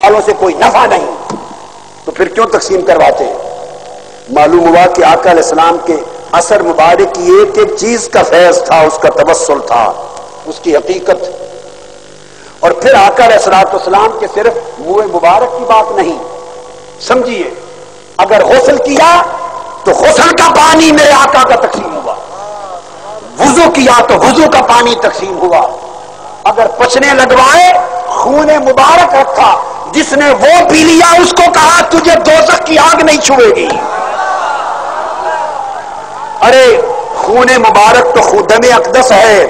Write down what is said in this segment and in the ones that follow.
والوں سے کوئی نفع نہیں، تو پھر کیوں تقسیم کرواتے ہیں؟ معلوم ہوا کہ آقا علیہ السلام کے اثر مبارک کی ایک ایک چیز کا فیض تھا، اس کا توسل تھا، اس کی حقیقت. اور پھر آقا علیہ السلام کے صرف منہ مبارک کی بات نہیں، سمجھیے، اگر غسل کیا تو غسل کا پانی میرے آقا کا تقسیم ہوا، وضو کیا تو وضو کا پانی تقسیم ہوا، اگر پچنے لگوائے خون مبارک رکھا، جس نے وہ پی لیا اس کو کہا تجھے دوزخ کی آگ نہیں چھوئے گی. ارے خون مبارک تو خودم اقدس ہے.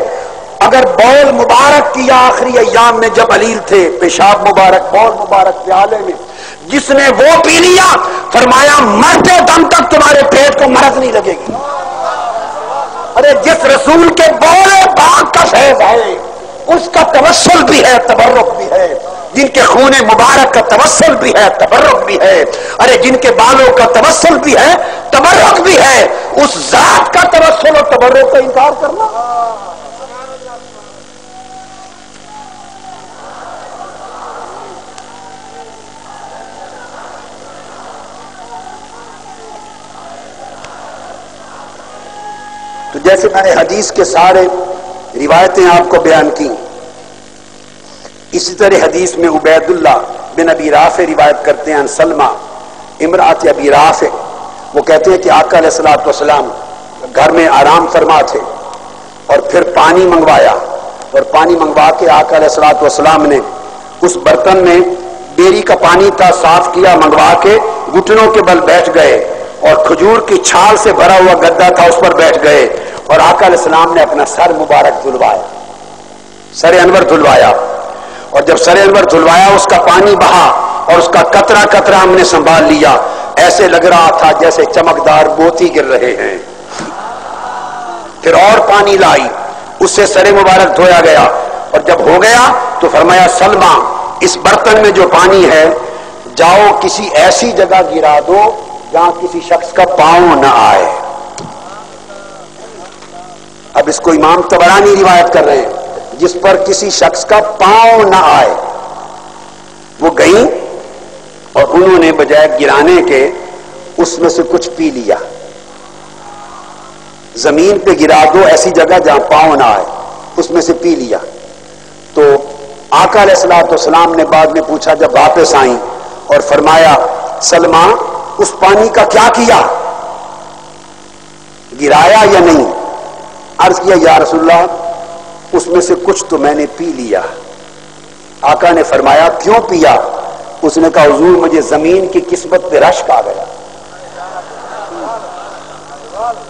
اگر بول مبارک کیا آخری ایام میں جب علیل تھے، پیشاب مبارک بول مبارک پیالے میں، جس نے وہ پی لیا فرمایا مرتے دم تک تمہارے پیٹ کو مرض نہیں لگے گی. ارے جس رسول کے بولے باغ کا فیض ہے اس کا توسل بھی ہے، تبرک بھی ہے. جن کے خون مبارک کا توسل بھی ہے، تبرک بھی ہے. ارے جن کے بالوں کا توسل بھی ہے، تبرک بھی ہے. اس ذات کا توسل اور تبرک کا انکار کرنا. تو جیسے میں نے حدیث کے سارے روایتیں آپ کو بیان کی، اسی طرح حدیث میں عبید اللہ بن ابی رافع روایت کرتے ہیں سلمہ امرأت ابی رافع، وہ کہتے ہیں کہ آقا علیہ الصلوۃ والسلام گھر میں آرام فرما تھے اور پھر پانی منگوایا، اور پانی منگوا کے آقا علیہ الصلوۃ والسلام نے اس برتن میں بیری کا پانی تھا، صاف کیا، منگوا کے گھٹنوں کے بل بیٹھ گئے، اور کھجور کی چھال سے بھرا ہوا گدا تھا اس پر بیٹھ گئے، اور آقا علیہ السلام نے اپنا سر مبارک دھلوایا، سر انور دھلوایا. اور جب سر انور دھلوایا اس کا پانی بہا اور اس کا قطرہ قطرہ ہم نے سنبھال لیا، ایسے لگ رہا تھا جیسے چمکدار موتی گر رہے ہیں. پھر اور پانی لائی، اس سے سر مبارک دھویا گیا، اور جب ہو گیا تو فرمایا سلمہ اس برتن میں جو پانی ہے جاؤ کسی ایسی جگہ گرا دو جہاں کسی شخص کا پاؤں نہ آئے. اب اس کو امام طبرانی روایت کر رہے ہیں، جس پر کسی شخص کا پاؤں نہ آئے. وہ گئیں اور انہوں نے بجائے گرانے کے اس میں سے کچھ پی لیا. زمین پہ گرا دو ایسی جگہ جہاں پاؤں نہ آئے، اس میں سے پی لیا. تو آقا علیہ الصلوۃ والسلام نے بعد میں پوچھا جب واپس آئیں، اور فرمایا سلمہ اس پانی کا کیا کیا، گرایا یا نہیں؟ عرض کیا یا رسول اللہ اس میں سے کچھ تو میں نے پی لیا. آقا نے فرمایا کیوں پیا؟ اس نے کہا حضور مجھے زمین کی قسمت پہ رشک آ گیا.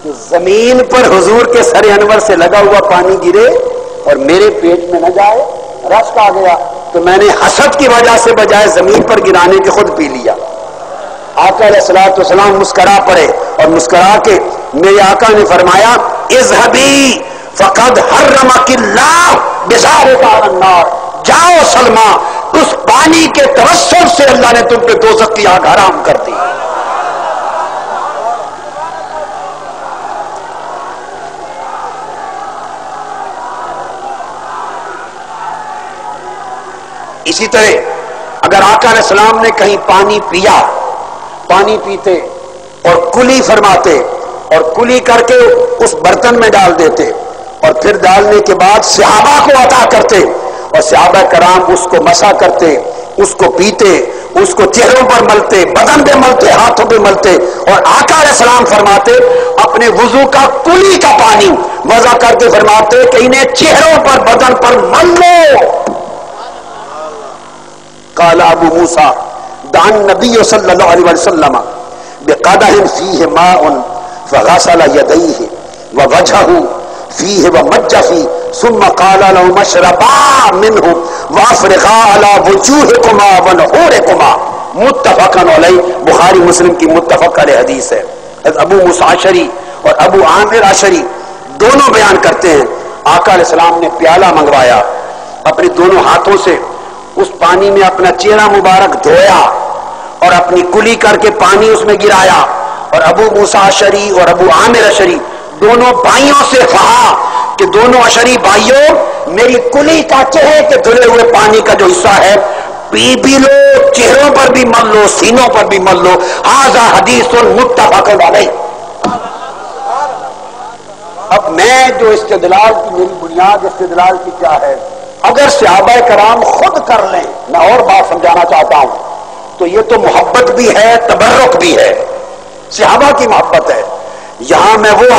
تو زمین پر حضور کے سر انور سے لگا ہوا پانی گرے اور میرے پیٹ میں نہ جائے، رشک آ گیا، تو میں نے حسد کی وجہ سے بجائے زمین پر گرانے کے خود پی لیا. آقا علیہ الصلوۃ والسلام مسکرا پڑے، اور مسکرا کے میرے آقا نے فرمایا اذهبی فقد حرمک اللہ بذالک علی النار، جاؤ سلمہ اس پانی کے توسل سے اللہ نے تم پہ دوزخ کی آگ حرام کر دی. اسی طرح اگر آقا علیہ السلام نے کہیں پانی پیا، پانی پیتے اور کلی فرماتے اور کلی کر کے اس برتن میں ڈال دیتے، اور پھر ڈالنے کے بعد صحابہ کو عطا کرتے، اور صحابہ کرام اس کو مسا کرتے، اس کو پیتے، اس کو چہروں پر ملتے، بدن پہ ملتے، ہاتھوں پہ ملتے، اور آقا علیہ السلام فرماتے اپنے وضو کا کلی کا پانی وضع کر کے فرماتے کہ انہیں چہروں پر بدن پر مل لو. قال ابو موسیٰ دعا النبی صلی اللہ علیہ وسلم بقدح فیہ ماء فغسل یدیہ ووجہہ فیہ ومج فیہ ثم قال لهم اشربا منہ وافرغا علی وجوہکما ونحورکما. متفق علیہ، بخاری مسلم کی متفق علیہ حدیث ہے. ابو موسیٰ اشعری اور ابو عامر اشعری دونوں بیان کرتے ہیں آقا علیہ السلام نے پیالہ منگوایا، اپنے دونوں ہاتھوں سے اس پانی میں اپنا چہرہ مبارک دھویا اور اپنی کلی کر کے پانی اس میں گرایا، اور ابو موسیٰ اشعری اور ابو عامر اشعری دونوں بھائیوں سے کہا کہ دونوں اشعری بھائیوں میری کلی کا چہرے کے دھلے ہوئے پانی کا جو حصہ ہے پی بھی لو، لو، سینوں پر بھی مل لو. ھذا حدیث متفق علیہ. اب میں جو استدلال کی میری بنیاد استدلال کی کیا ہے، اگر صحابہ کرام خود کر لیں، میں اور بات سمجھانا چاہتا ہوں، تو یہ تو محبت بھی ہے، تبرک بھی ہے، صحابہ کی محبت ہے. یہاں میں وہ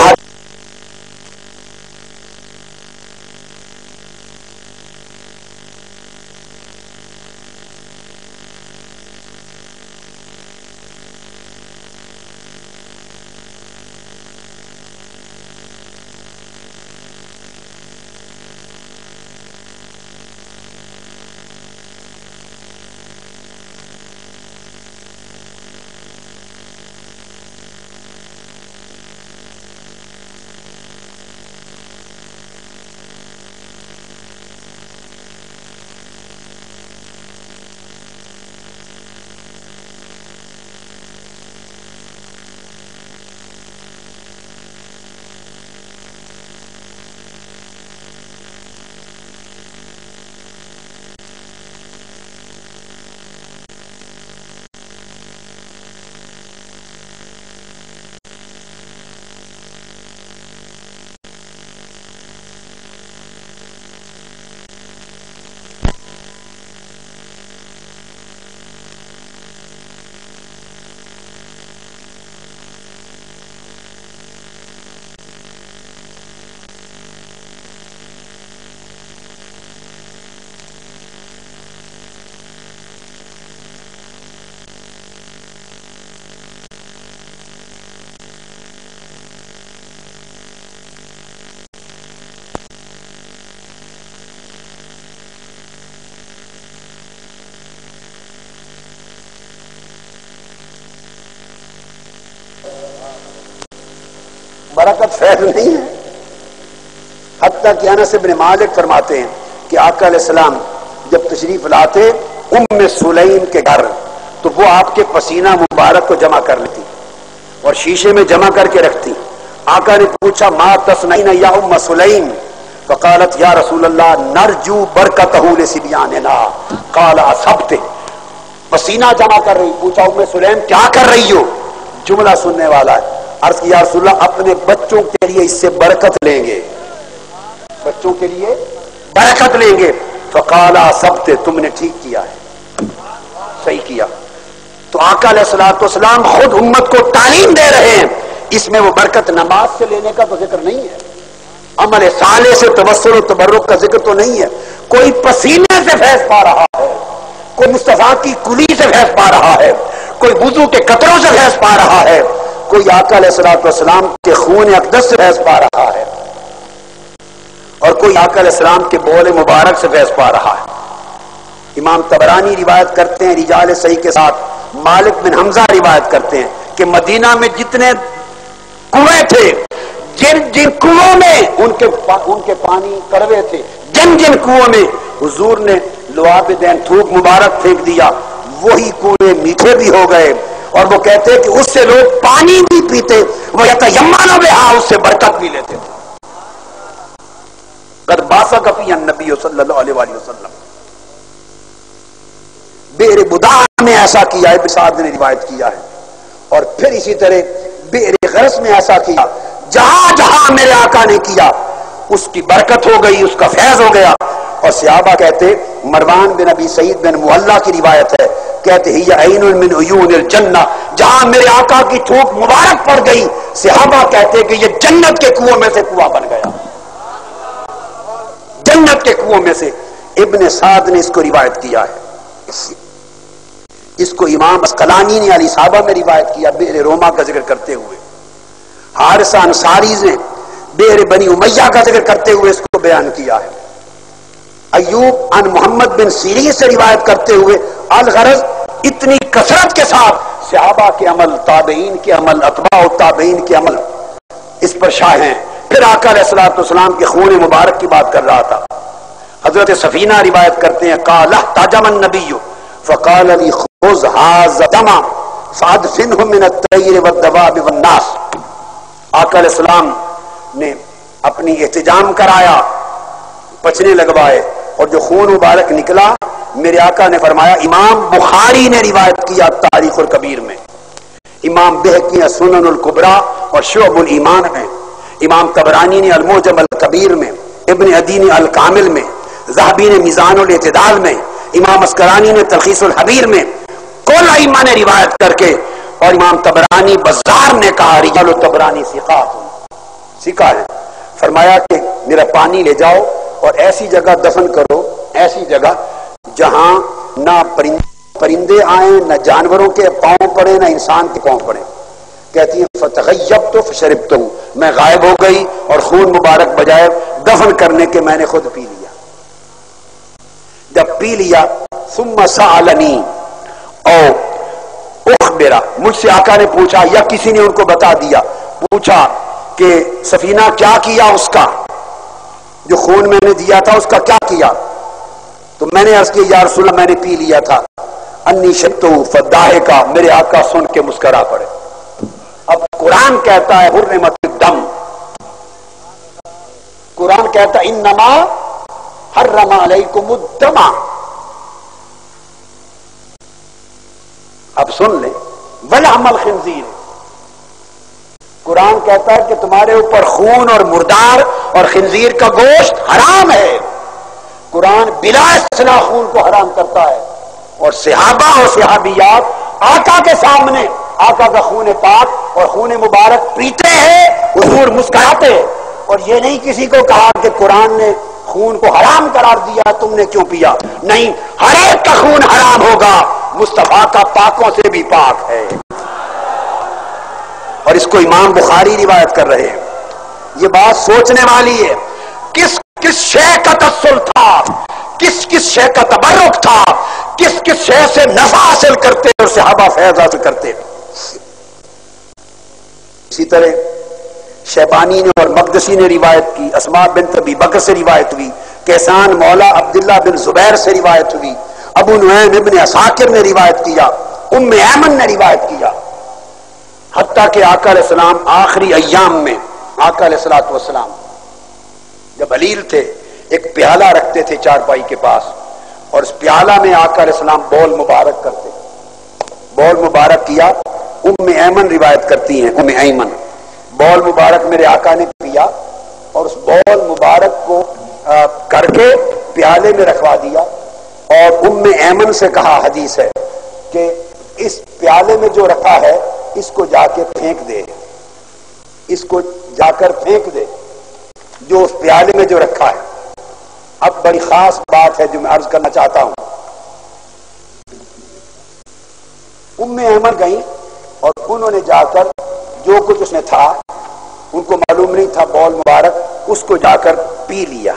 برکت فیض نہیں ہے. حتیٰ کہ انس بن مالک فرماتے ہیں کہ آقا علیہ السلام جب تشریف لاتے ام سلیم کے گھر تو وہ آپ کے پسینہ مبارک کو جمع کر لیتی اور شیشے میں جمع کر کے رکھتی. آقا نے پوچھا ما تصنعین یا ام سلیم؟ فقالت یا رسول اللہ نرجو برکتہ لصبیاننا. قال اصبت. پسینہ جمع کر رہی. پوچھا ام سلیم کیا کر رہی ہو؟ جملہ سننے والا ہے. عرض کی یا رسول اللہ اپنے بچوں کے لیے اس سے برکت لیں گے، بچوں کے لیے برکت لیں گے. فقال اصبت. تم نے ٹھیک کیا ہے، صحیح کیا. تو آقا علیہ الصلوۃ والسلام خود امت کو تعلیم دے رہے ہیں. اس میں وہ برکت نماز سے لینے کا تو ذکر نہیں ہے، عمل صالح سے توسل و تبرک کا ذکر تو نہیں ہے. کوئی پسینے سے فیض پا رہا ہے، کوئی مصطفیٰ کی کلی سے فیض پا رہا ہے، کوئی وضو کے قطروں سے فیض پا رہا ہے، کوئی آقا علیہ الصلوۃ والسلام کے خون اقدس سے فیض پا رہا ہے، اور کوئی آقا علیہ السلام کے بول مبارک سے فیض پا رہا ہے. امام طبرانی روایت کرتے ہیں رجال صحیح کے ساتھ، مالک بن حمزہ روایت کرتے ہیں کہ مدینہ میں جتنے کنویں تھے، جن جن کنووں میں ان کے پانی کڑوے تھے، جن جن کنووں میں حضور نے لعاب دین تھوک مبارک پھینک دیا، وہی کنویں میٹھے بھی ہو گئے. اور وہ کہتے کہ اس سے لوگ پانی بھی پیتے، وہ یتیمون بہا، اس سے برکت بھی لیتے تھے. قد باسق فی النبی صلی اللہ علیہ وآلہ وسلم. بئر بدا میں ایسا کیا ہے، ابن سعد نے روایت کیا ہے. اور پھر اسی طرح بئر غرس میں ایسا کیا. جہاں جہاں میرے آقا نے کیا اس کی برکت ہو گئی، اس کا فیض ہو گیا. اور صحابہ کہتے، مروان بن ابی سعید بن معلہ کی روایت ہے، کہتے ہی عین من عیون الجنہ، جہاں میرے آقا کی تھوک مبارک پڑ گئی صحابہ کہتے کہ یہ جنت کے کنووں میں سے کنواں بن گیا، جنت کے کنووں میں سے. ابن سعد نے اس کو روایت کیا ہے. اس کو امام اسقلانی نے علی صحابہ میں روایت کیا بئر روما کا ذکر کرتے ہوئے. حارثہ انصاری نے بئر بنی امیہ کا ذکر کرتے ہوئے اس کو بیان کیا ہے. ایوب عن محمد بن سیرین سے روایت کرتے ہوئے الغرض اتنی کثرت کے ساتھ صحابہ کے عمل، تابعین کے عمل، اتباع التابعین کے عمل اس پر شاہ ہیں. پھر آقا علیہ الصلوۃ والسلام کے خون مبارک کی بات کر رہا تھا. حضرت سفینہ روایت کرتے ہیں قال احتجم النبی فقال لي خذ هذا الدم فادفنه من الطير والدواب والناس. آقا علیہ السلام نے اپنی احتجام کرایا، پچنے لگوائے، اور جو خون مبارک نکلا میرے آقا نے فرمایا، امام بخاری نے روایت کیا تاریخ الکبیر میں، امام بہقی نے سنن الکبریٰ اور شعب الایمان میں، امام طبرانی نے المعجم الکبیر میں، ابن عدی نے الکامل میں، ذہبی نے میزان الاعتدال میں، امام اسکرانی نے تلخیص الحبیر میں، کل ائمہ نے روایت کر کے، اور امام طبرانی بزار نے کہا رجال الطبرانی ثقہ ہے، فرمایا کہ میرا پانی لے جاؤ اور ایسی جگہ دفن کرو، ایسی جگہ جہاں نہ پرندے آئیں، نہ جانوروں کے پاؤں پڑے، نہ انسان کے پاؤں پڑے۔ کہتی ہے فتغیبت فشربت، میں غائب ہو گئی اور خون مبارک بجائے دفن کرنے کے میں نے خود پی لیا۔ جب پی لیا ثم سألنی او اخبرا، مجھ سے آقا نے پوچھا یا کسی نے ان کو بتا دیا، پوچھا کہ سفینہ کیا کیا اس کا، جو خون میں نے دیا تھا اس کا کیا کیا؟ تو میں نے عرض کیا یا رسول اللہ میں نے پی لیا تھا۔ انی شربتہ فضاحکا، میرے آقا سن کے مسکرا پڑے۔ اب قرآن کہتا ہے حرمت الدم، قرآن کہتا ہے انما حرم علیکم الدم۔ اب سن لیں ولحم الخنزیر، قرآن کہتا ہے کہ تمہارے اوپر خون اور مردار اور خنزیر کا گوشت حرام ہے۔ قرآن بلا اصطلاح خون کو حرام کرتا ہے، اور صحابہ اور صحابیات آقا کے سامنے آقا کا خون پاک اور خون مبارک پیتے ہیں، حضور مسکراتے ہیں، اور یہ نہیں کسی کو کہا کہ قرآن نے خون کو حرام قرار دیا تم نے کیوں پیا، نہیں، ہر ایک کا خون حرام ہوگا، مصطفیٰ کا پاکوں سے بھی پاک ہے۔ اور اس کو امام بخاری روایت کر رہے ہیں۔ یہ بات سوچنے والی ہے، کس کس شے کا تسل تھا، کس کس شے کا تبرک تھا، کس کس شے سے نفع حاصل کرتے اور صحابہ فیض حاصل کرتے۔ اسی طرح شیبانی نے اور مقدسی نے روایت کی، اسماء بنت ابی بکر سے روایت ہوئی، کیسان مولا عبداللہ بن زبیر سے روایت ہوئی، ابو نعیم ابن عساکر نے روایت کیا، ام ایمن نے روایت کیا، حتیٰ کہ آقا علیہ السلام آخری ایام میں آقا علیہ السلام جب علیل تھے ایک پیالہ رکھتے تھے چارپائی کے پاس، اور اس پیالہ میں آقا علیہ السلام بول مبارک کرتے، بول مبارک کیا، ام ایمن روایت کرتی ہیں، ام ایمن بول مبارک میرے آقا نے پیا اور اس بول مبارک کو کر کے پیالے میں رکھوا دیا، اور ام ایمن سے کہا، حدیث ہے کہ اس پیالے میں جو رکھا ہے اس کو جا کے پھینک دے، اس کو جا کر پھینک دے، جو اس پیالے میں جو رکھا ہے۔ اب بڑی خاص بات ہے جو میں عرض کرنا چاہتا ہوں، ام ایمن گئیں اور انہوں نے جا کر جو کچھ اس میں تھا، ان کو معلوم نہیں تھا بول مبارک، اس کو جا کر پی لیا،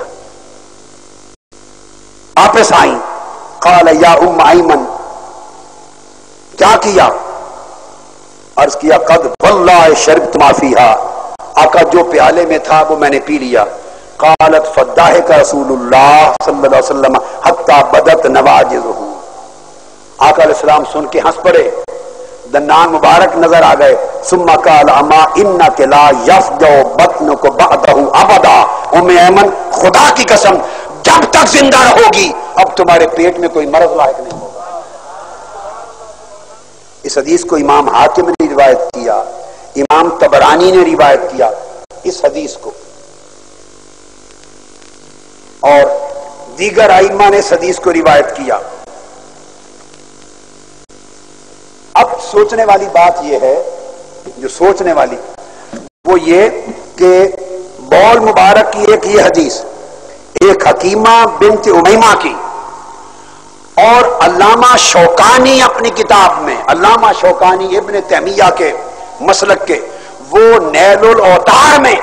واپس آئیں، قال یا ام ایمن، کیا کیا؟ عرض کیا قد واللہ شربت ما فیہا، آقا جو پیالے میں تھا وہ میں نے پی لیا۔ قالت فضاحک رسول اللہ صلی اللہ علیہ وسلم حتی بدت نواجذہ، آقا علیہ السلام سن کے ہنس پڑے، دندان مبارک نظر آ گئے۔ ثم قال اما انک لا یفجع بطنک بعدہ ابدا، ام ایمن خدا کی قسم جب تک زندہ رہو گی اب تمہارے پیٹ میں کوئی مرض لاحق نہیں ہوگا۔ اس حدیث کو امام حاکم نے روایت کیا، امام طبرانی نے روایت کیا اس حدیث کو، اور دیگر ائمہ نے اس حدیث کو روایت کیا۔ اب سوچنے والی بات یہ ہے، جو سوچنے والی وہ یہ کہ بول مبارک کی ایک یہ حدیث، ایک حکیمہ بنت امیمہ کی، اور علامہ شوکانی اپنی کتاب میں، علامہ شوکانی ابن تیمیہ کے مسلک کے، وہ نیل الاوتار میں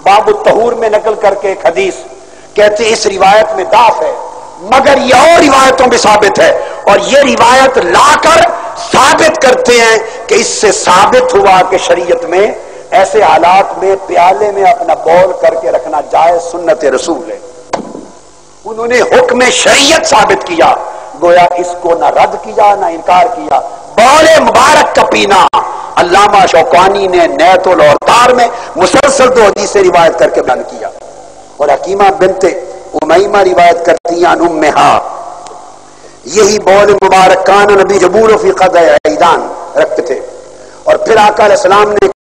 باب الطہور میں نقل کر کے ایک حدیث کہتے ہیں اس روایت میں ضعف ہے، مگر یہ اور روایتوں میں ثابت ہے، اور یہ روایت لا کر ثابت کرتے ہیں کہ اس سے ثابت ہوا کہ شریعت میں ایسے حالات میں پیالے میں اپنا بول کر کے رکھنا جائز سنت رسول ہے۔ انہوں نے حکم شریعت ثابت کیا، گویا اس کو نہ رد کیا نہ انکار کیا۔ بول مبارک کا پینا علامہ شوکانی نے نیت الاوتار میں مسلسل 2 حدیثیں روایت کر کے بیان کیا، اور حکیمہ بنت امیمہ روایت کرتی ہیں امہا یہی بول مبارک کان نبی جبور فی قضاء عیدان رکھتے تھے. اور پھر آقا علیہ السلام نے